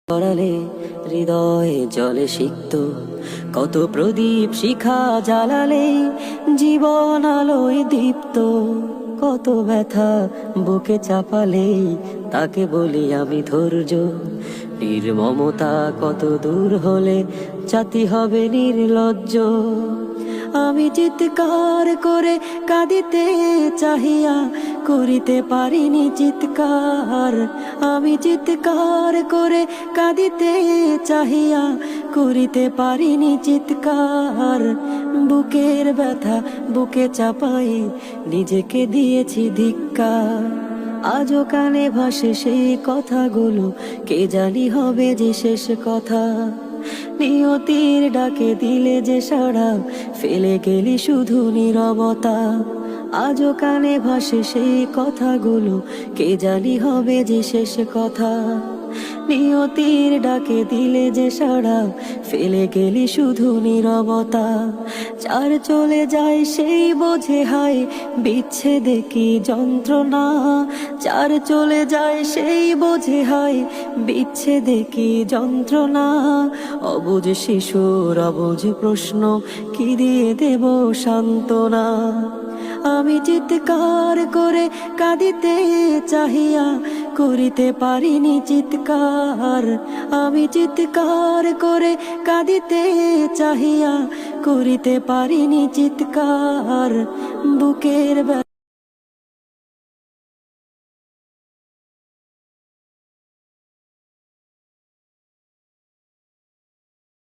পড়ালে হৃদয়ে জলে সিক্ত কত প্রদীপ শিখা জ্বালালে জীবন আলোয় দীপ্ত কত ব্যথা বুকে চাপালে তাকে বলি আমি ধৈর্য নির্মমতা কত দূর হলে জাতি হবে নির্লজ্জ আমি চিৎকার করে কাঁদিতে চাহিয়া করিতে পারিনি চিৎকার আমি চিৎকার করে কাঁদিতে চাহিয়া করিতে পারিনি চিৎকার বুকের ব্যথা বুকে চাপাই নিজেকে দিয়েছি ধিক্কার আজও কানে ভাসে সেই কথাগুলো কে জানি হবে যে শেষ কথা নিয়তির ডাকে দিলে যে সাড়া ফেলে গেলি শুধু নীরবতা আজও কানে ভাসে সেই কথাগুলো কে জানি হবে যে শেষ কথা নিয়তির ডাকে দিলে যে সাড়া ফেলে গেলি শুধু নীরবতা যার চলে যায় সেই বোঝে হায় বিচ্ছেদে কি যন্ত্রণা যার চলে যায় সেই বোঝে হায় বিচ্ছেদে কি যন্ত্রণা অবুঝ শিশুর অবুঝ প্রশ্ন কি দিয়ে দেব সান্ত্বনা আমি চিৎকার করে কাঁদিতে চাহিয়া করিতে পারিনি চিৎকার আমি চিৎকার করে কাঁদিতে চাহিয়া করিতে পারিনি চিৎকার বুকের